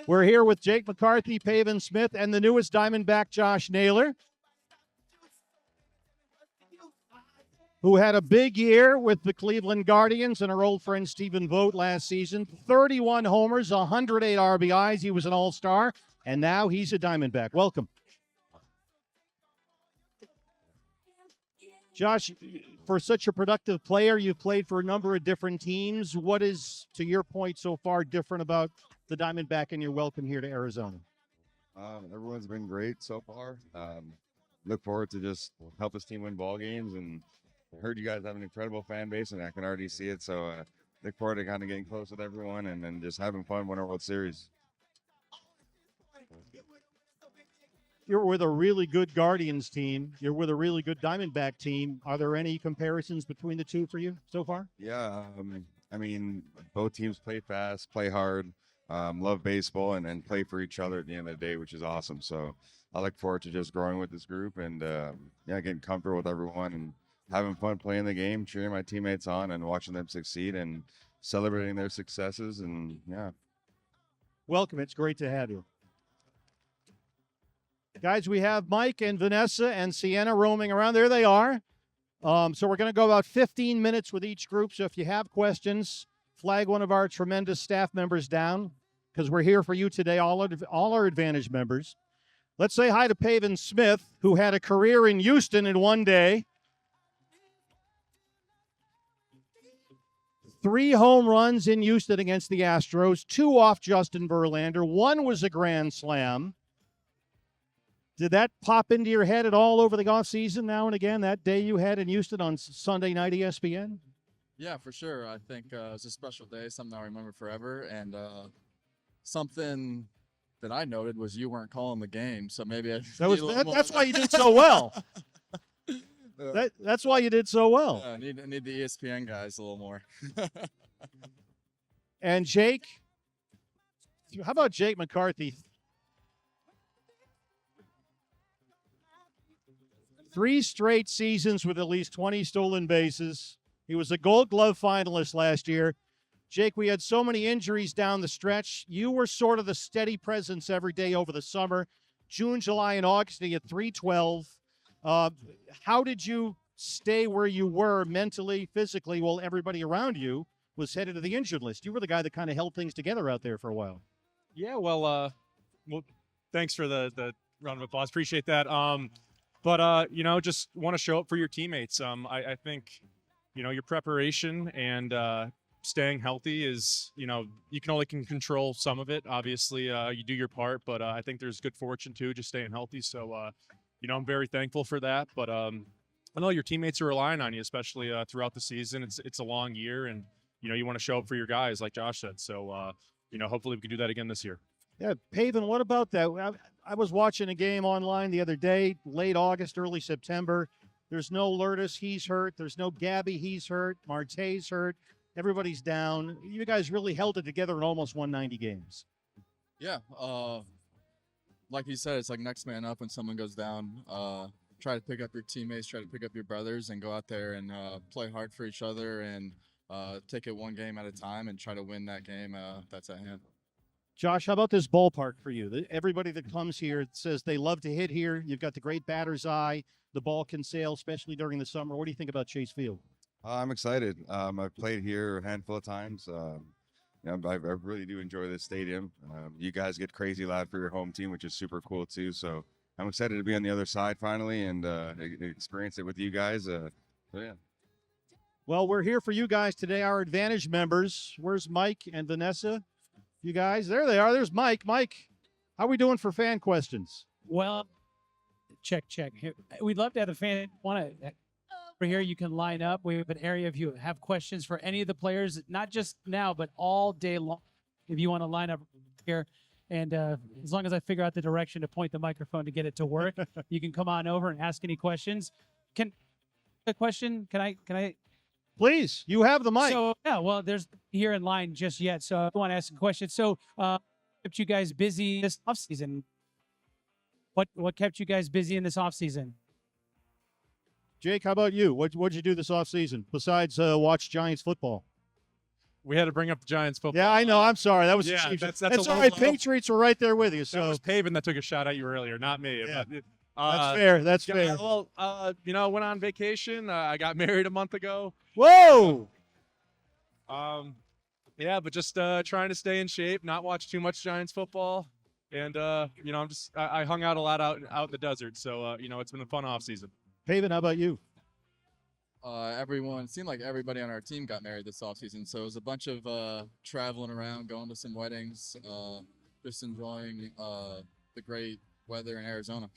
We're here with Jake McCarthy, Pavin Smith, and the newest Diamondback, Josh Naylor, who had a big year with the Cleveland Guardians and our old friend Stephen Vogt last season. 31 homers, 108 RBIs. He was an all-star, and now he's a Diamondback. Welcome. Josh, for such a productive player, you've played for a number of different teams. What is, to your point so far, different about the Diamondback and your welcome here to Arizona? Everyone's been great so far. Look forward to just help this team win ball games, and I heard you guys have an incredible fan base, and I can already see it. So look forward to kind of getting close with everyone and just having fun winning a World Series. You're with a really good Guardians team. You're with a really good Diamondback team. Are there any comparisons between the two for you so far? Yeah, I mean, both teams play fast, play hard, love baseball, and play for each other at the end of the day, which is awesome. So I look forward to just growing with this group and, getting comfortable with everyone and having fun playing the game, cheering my teammates on and watching them succeed and celebrating their successes. And, yeah. Welcome. It's great to have you. Guys, we have Mike and Vanessa and Sienna roaming around. There they are. So we're going to go about 15 minutes with each group. So if you have questions, flag one of our tremendous staff members down because we're here for you today, all our Advantage members. Let's say hi to Pavin Smith, who had a career in Houston in one day. 3 home runs in Houston against the Astros, 2 off Justin Verlander. 1 was a grand slam. Did that pop into your head at all over the offseason now and again, that day you had in Houston on Sunday night ESPN? Yeah, for sure. I think it was a special day, something I'll remember forever. And something that I noted was you weren't calling the game, so maybe that's why you did so well. That's why you did so well. I need the ESPN guys a little more. And Jake, how about Jake McCarthy? 3 straight seasons with at least 20 stolen bases. He was a Gold Glove finalist last year. Jake, we had so many injuries down the stretch. You were sort of the steady presence every day over the summer. June, July, and August, you had 312. How did you stay where you were mentally, physically, while everybody around you was headed to the injured list? You were the guy that kind of held things together out there for a while. Yeah, well, thanks for the round of applause. Appreciate that. But just want to show up for your teammates. I think, your preparation and staying healthy is, you can only control some of it. Obviously, you do your part, but I think there's good fortune too, just staying healthy. So, I'm very thankful for that. But I know your teammates are relying on you, especially throughout the season. It's a long year, and you want to show up for your guys, like Josh said. So, hopefully we can do that again this year. Yeah, Pavin, what about that? I was watching a game online the other day, late August, early September. There's no Lourdes, he's hurt. There's no Gabby, he's hurt. Marte's hurt. Everybody's down. You guys really held it together in almost 190 games. Yeah, like you said, it's like next man up when someone goes down. Try to pick up your teammates, try to pick up your brothers, and go out there and play hard for each other and take it one game at a time and try to win that game that's at hand. Josh, how about this ballpark for you? Everybody that comes here says they love to hit here. You've got the great batter's eye. The ball can sail, especially during the summer. What do you think about Chase Field? I'm excited. I've played here a handful of times. I really do enjoy this stadium. You guys get crazy loud for your home team, which is super cool too. So I'm excited to be on the other side finally and experience it with you guys. Yeah. Well, we're here for you guys today, our Advantage members. Where's Mike and Vanessa? You guys, there they are. There's Mike. Mike, how are we doing for fan questions? Well, check. We'd love to have the fan over here. You can line up. We have an area if you have questions for any of the players, not just now, but all day long. If you want to line up here, and as long as I figure out the direction to point the microphone to get it to work, you can come on over and ask any questions. Can I? Please, you have the mic. So, yeah, well, there's here in line just yet, so I want to ask a question. So, kept you guys busy this offseason? What kept you guys busy in this offseason? Jake, how about you? What'd you do this offseason besides watch Giants football? We had to bring up the Giants football. Yeah, I know. I'm sorry. That was Yeah, cheap. that's It's a all low right. blow. Patriots were right there with you. That So was Pavin that took a shot at you earlier, not me. Yeah. But, that's fair. That's yeah, fair. well, went on vacation. I got married a month ago. Whoa. Yeah, but just trying to stay in shape, not watch too much Giants football, and I hung out a lot out in the desert, so it's been a fun off season. Pavin, how about you? Everyone seemed like everybody on our team got married this offseason, so it was a bunch of traveling around, going to some weddings, just enjoying the great weather in Arizona.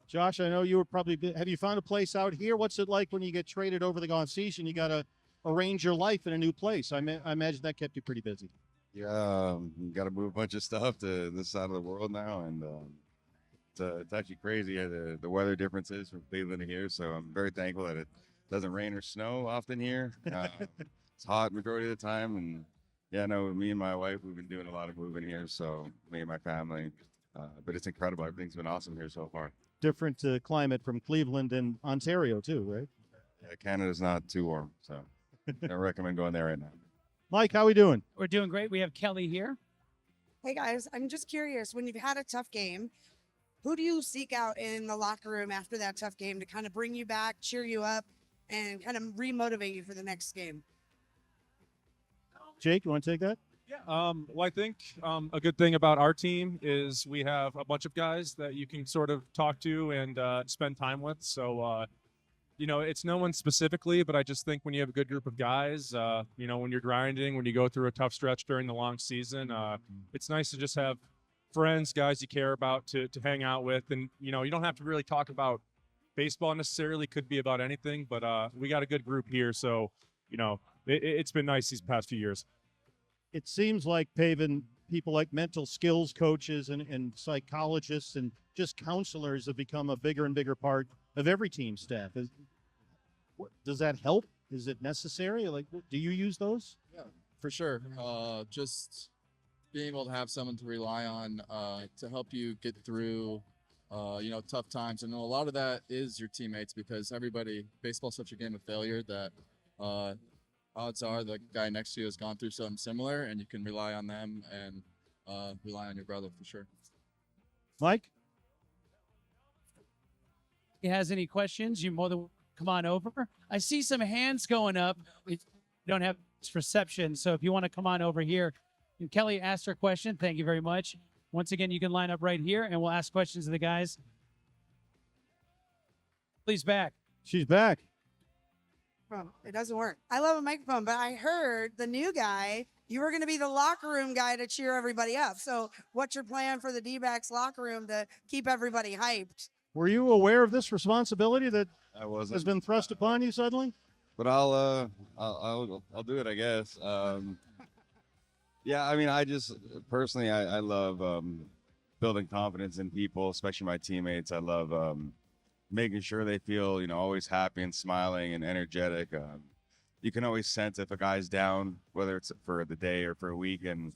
Josh, I know you were probably. Have you found a place out here? What's it like when you get traded over the off season? You got to arrange your life in a new place. I imagine that kept you pretty busy. Yeah, got to move a bunch of stuff to this side of the world now, and it's actually crazy the weather differences from Cleveland to here. So I'm very thankful that it doesn't rain or snow often here. It's hot majority of the time, and yeah, no, me and my wife, we've been doing a lot of moving here. So me and my family, but it's incredible. Everything's been awesome here so far. Different climate from Cleveland and Ontario too, right? Yeah, Canada's not too warm, so I don't recommend going there right now. Mike, how we doing? We're doing great. We have Kelly here. Hey guys, I'm just curious, when you've had a tough game, who do you seek out in the locker room after that tough game to kind of bring you back, cheer you up, and kind of re-motivate you for the next game? Jake, you want to take that? Yeah. Well, I think a good thing about our team is we have a bunch of guys that you can sort of talk to and spend time with. So, it's no one specifically, but I just think when you have a good group of guys, when you're grinding, when you go through a tough stretch during the long season, it's nice to just have friends, guys you care about to hang out with. And, you don't have to really talk about baseball necessarily, could be about anything, but we got a good group here. So, it's been nice these past few years. It seems like, Pavin, people like mental skills coaches and psychologists and just counselors have become a bigger and bigger part of every team staff. Does that help? Is it necessary? Like, do you use those? Yeah, for sure. Just being able to have someone to rely on to help you get through, tough times. And a lot of that is your teammates, because baseball's such a game of failure that odds are the guy next to you has gone through something similar, and you can rely on them and rely on your brother for sure. Mike? He has any questions, you more than come on over. I see some hands going up. We don't have reception, so if you want to come on over here. And Kelly asked her question. Thank you very much. Once again, you can line up right here, and we'll ask questions of the guys. Please back. She's back. It doesn't work. I love a microphone, but I heard the new guy, you were going to be the locker room guy to cheer everybody up. So what's your plan for the Dbacks locker room to keep everybody hyped? Were you aware of this responsibility that I wasn't, has been thrust upon you suddenly? but I'll do it, I guess. Yeah, I mean, I just personally, I love building confidence in people, especially my teammates. I love making sure they feel, always happy and smiling and energetic. You can always sense if a guy's down, whether it's for the day or for a week. And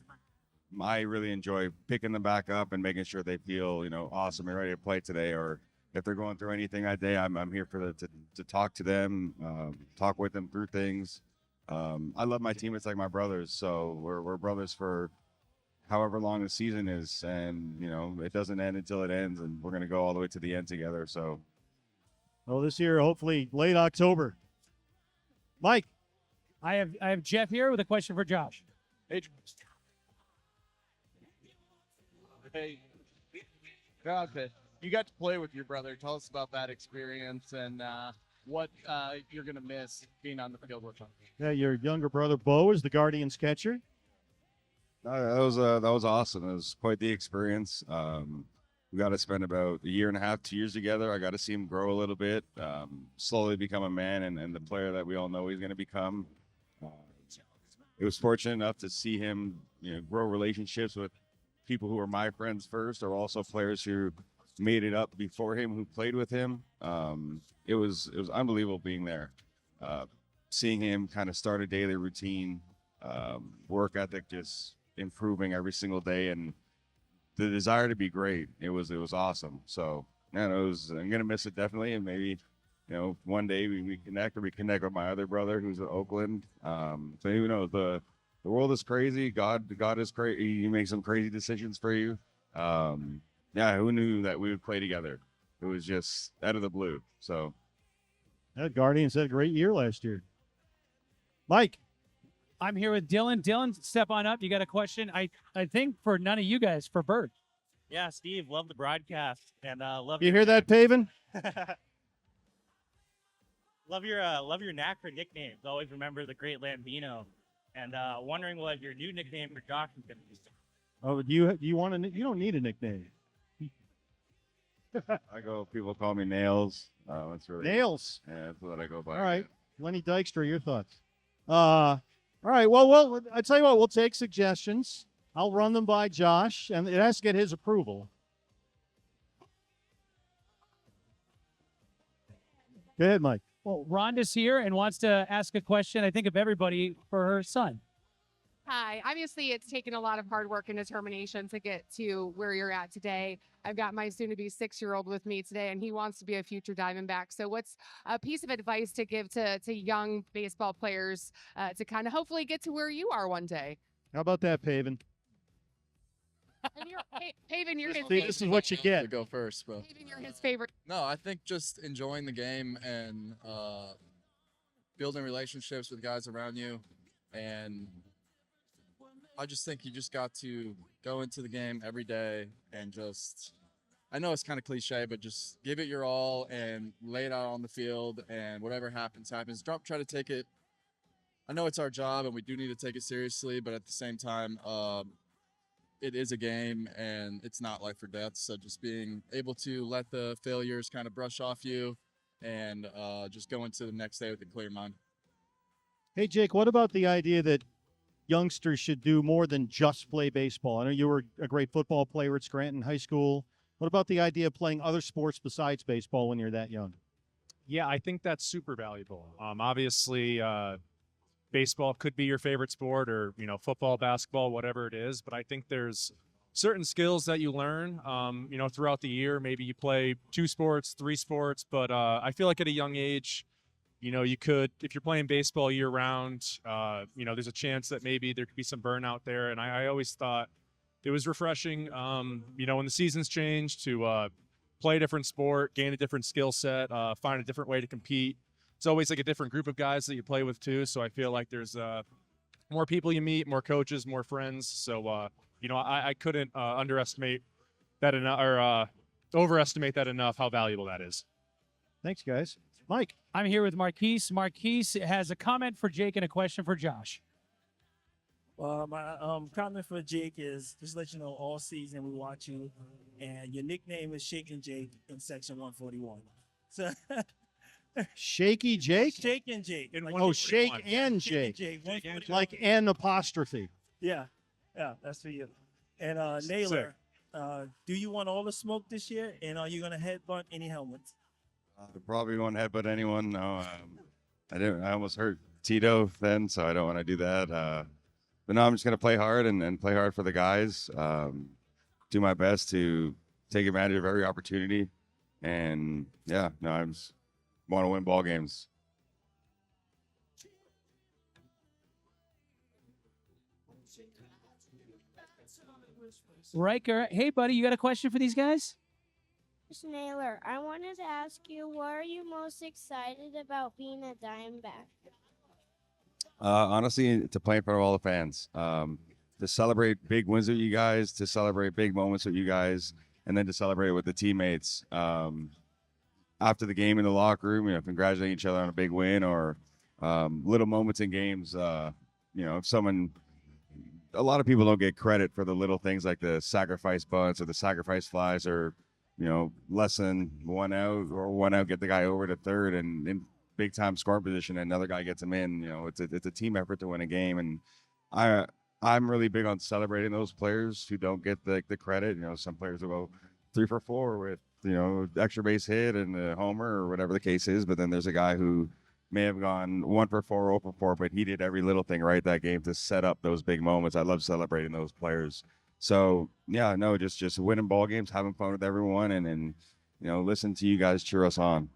I really enjoy picking them back up and making sure they feel, awesome and ready to play today. Or if they're going through anything that day, I'm here to talk to them, talk with them through things. I love my teammates like my brothers, so we're brothers for however long the season is, and it doesn't end until it ends, and we're gonna go all the way to the end together. So, Well, this year, hopefully late October. Mike? I have Jeff here with a question for Josh. Hey, okay. You got to play with your brother. Tell us about that experience and what you're going to miss being on the field with him. Yeah, your younger brother, Bo, is the Guardians catcher. that was awesome. It was quite the experience. We got to spend about a year and a half, 2 years together. I got to see him grow a little bit, slowly become a man and the player that we all know he's going to become. It was fortunate enough to see him, grow relationships with people who were my friends first, or also players who made it up before him, who played with him. It was unbelievable being there, seeing him kind of start a daily routine, work ethic just improving every single day, and the desire to be great. It was awesome. So, man, I'm gonna miss it definitely, and maybe one day we connect, or we connect with my other brother who's in Oakland. So who knows? the world is crazy. God is crazy. He makes some crazy decisions for you. Yeah, who knew that we would play together? It was just out of the blue. So, Guardians had a great year last year. Mike. I'm here with Dylan. Dylan, step on up. You got a question? I think for none of you guys, for Bert. Yeah, Steve, love the broadcast and love. You hear that, Pavin? love your knack for nicknames. Always remember the great Lambino, and wondering what your new nickname for Josh is going to be. Oh, you want to? You don't need a nickname. people call me Nails. That's really Nails. Yeah, that's what I go by. All right, Lenny Dykstra, your thoughts? All right. Well, I tell you what, we'll take suggestions. I'll run them by Josh, and it has to get his approval. Go ahead, Mike. Well, Rhonda's here and wants to ask a question, I think, of everybody for her son. Hi. Obviously, it's taken a lot of hard work and determination to get to where you're at today. I've got my soon-to-be 6-year-old with me today, and he wants to be a future Diamondback. So what's a piece of advice to give to young baseball players to kind of hopefully get to where you are one day? How about that, Pavin? And Pavin, you're his See, this is what you get. To go first, but Pavin, you're his favorite. no, I think just enjoying the game and building relationships with guys around you, and I just think you just got to go into the game every day and just, I know it's kind of cliche, but just give it your all and lay it out on the field, and whatever happens, happens. Don't try to take it. I know it's our job and we do need to take it seriously, but at the same time, it is a game and it's not life or death. So just being able to let the failures kind of brush off you and just go into the next day with a clear mind. Hey, Jake, what about the idea that youngsters should do more than just play baseball? I know you were a great football player at Scranton High School. What about the idea of playing other sports besides baseball when you're that young? Yeah, I think that's super valuable. Obviously, baseball could be your favorite sport, or football, basketball, whatever it is. But I think there's certain skills that you learn, throughout the year. Maybe you play 2 sports, 3 sports, but I feel like at a young age, you could, if you're playing baseball year round, there's a chance that maybe there could be some burnout there. And I always thought it was refreshing, when the seasons change, to play a different sport, gain a different skill set, find a different way to compete. It's always like a different group of guys that you play with too. So I feel like there's more people you meet, more coaches, more friends. So, I couldn't underestimate that enough, or overestimate that enough, how valuable that is. Thanks, guys. Mike. I'm here with Marquise. Marquise has a comment for Jake and a question for Josh. Well, my comment for Jake is just let you know all season we watch you, and your nickname is Shaking Jake in section 141. So Shaky Jake? Shake and Jake. Shake and Jake. Jake, 141. Like an apostrophe. Yeah, that's for you. And Naylor, do you want all the smoke this year? And are you gonna headbutt any helmets? I probably won't headbutt anyone. No, I almost hurt Tito then, so I don't want to do that. But no, I'm just gonna play hard and play hard for the guys. Do my best to take advantage of every opportunity, and I just want to win ball games. Riker, hey buddy, you got a question for these guys? Josh Naylor, I wanted to ask you, what are you most excited about being a Diamondback? Honestly, to play in front of all the fans, to celebrate big wins with you guys, to celebrate big moments with you guys, and then to celebrate with the teammates. After the game in the locker room, congratulating each other on a big win, or little moments in games. If someone, a lot of people don't get credit for the little things like the sacrifice bunts or the sacrifice flies, or less than 1 out or 1 out, get the guy over to third and in big time scoring position, and another guy gets him in. It's a team effort to win a game, and I'm really big on celebrating those players who don't get the credit. Some players will go 3 for 4 with extra base hit and a homer or whatever the case is, but then there's a guy who may have gone 1 for 4, 0 for 4, but he did every little thing right that game to set up those big moments. I love celebrating those players. So just winning ball games, having fun with everyone, and listen to you guys cheer us on.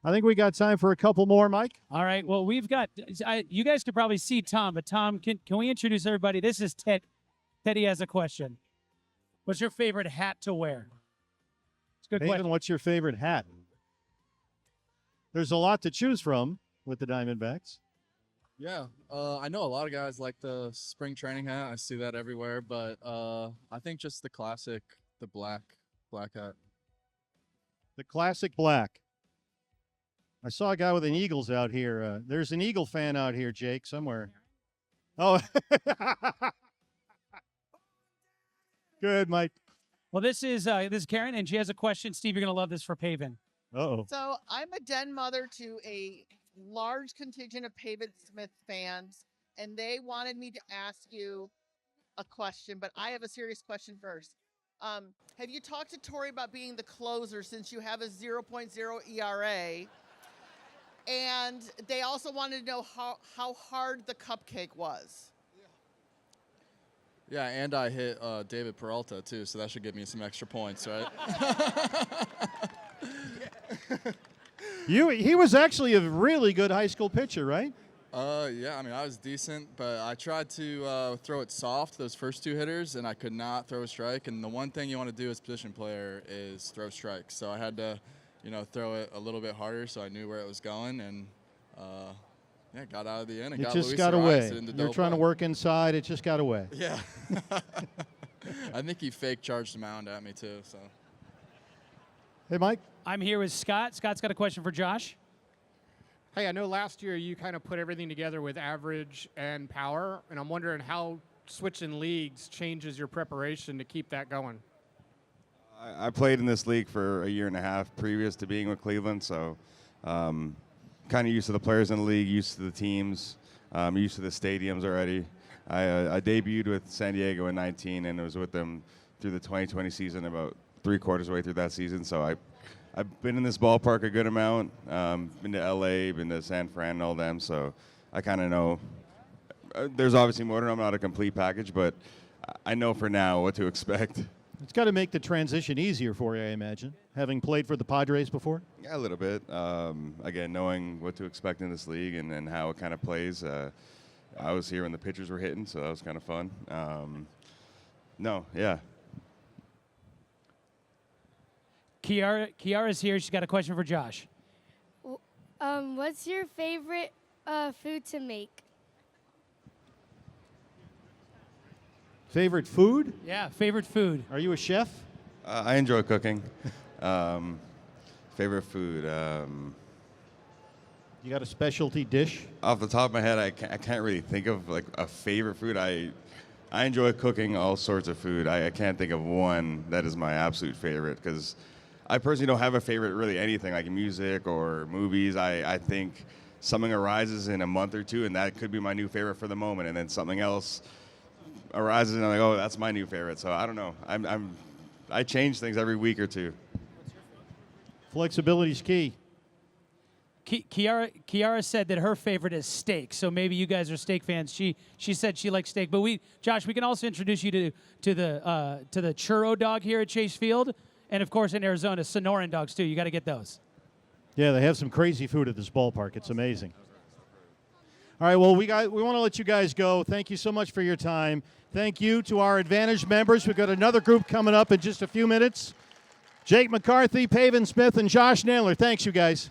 I think we got time for a couple more, Mike. All right. Well, we've got. You guys could probably see Tom, but Tom, can we introduce everybody? This is Ted. Teddy has a question. What's your favorite hat to wear? It's a good Pavin, question. what's your favorite hat? There's a lot to choose from with the Diamondbacks. Yeah, I know a lot of guys like the spring training hat. I see that everywhere, but I think just the classic, the black hat. The classic black. I saw a guy with an Eagles out here. There's an Eagle fan out here, Jake, somewhere. Oh. Good, Mike. Well, this is Karen, and she has a question. Steve, you're gonna love this for Pavin. Uh-oh. So I'm a den mother to a large contingent of Pavin Smith fans, and they wanted me to ask you a question, but I have a serious question first. Have you talked to Tori about being the closer since you have a 0.0 ERA? And they also wanted to know how hard the cupcake was. Yeah, and I hit David Peralta too, so that should give me some extra points, right? He was actually a really good high school pitcher, right? Yeah, I mean, I was decent, but I tried to throw it soft, those first two hitters, and I could not throw a strike. And the one thing you want to do as a position player is throw strikes. So I had to, throw it a little bit harder so I knew where it was going, and got out of the inning. It just got away. You're trying to work inside. It just got away. Yeah. I think he fake charged the mound at me, too. So. Hey, Mike. I'm here with Scott. Scott's got a question for Josh. Hey, I know last year you kind of put everything together with average and power, and I'm wondering how switching leagues changes your preparation to keep that going. I played in this league for a year and a half previous to being with Cleveland, so kind of used to the players in the league, used to the teams, used to the stadiums already. I debuted with San Diego in 19 and was with them through the 2020 season, about 3/4 of the way through that season. So I've been in this ballpark a good amount, been to LA, been to San Fran and all them, so I kind of know. There's obviously more to know. I'm not a complete package, but I know for now what to expect. It's got to make the transition easier for you, I imagine, having played for the Padres before. Yeah, a little bit. Again, knowing what to expect in this league and how it kind of plays. I was here when the pitchers were hitting, so that was kind of fun. Yeah. Kiara's here. She's got a question for Josh. What's your favorite food to make? Favorite food? Yeah, favorite food. Are you a chef? I enjoy cooking. Favorite food? You got a specialty dish? Off the top of my head, I can't really think of like a favorite food. I enjoy cooking all sorts of food. I can't think of one that is my absolute favorite because I personally don't have a favorite really anything like music or movies. I think something arises in a month or two and that could be my new favorite for the moment, and then something else arises and I'm like, oh, that's my new favorite. So I don't know. I change things every week or two. Flexibility's key. Kiara said that her favorite is steak, so maybe you guys are steak fans. She said she likes steak, but Josh, we can also introduce you to the churro dog here at Chase Field, and of course in Arizona, Sonoran dogs too. You got to get those. Yeah, they have some crazy food at this ballpark. It's amazing. All right, well, we want to let you guys go. Thank you so much for your time. Thank you to our Advantage members. We've got another group coming up in just a few minutes. Jake McCarthy, Pavin Smith, and Josh Naylor. Thanks, you guys.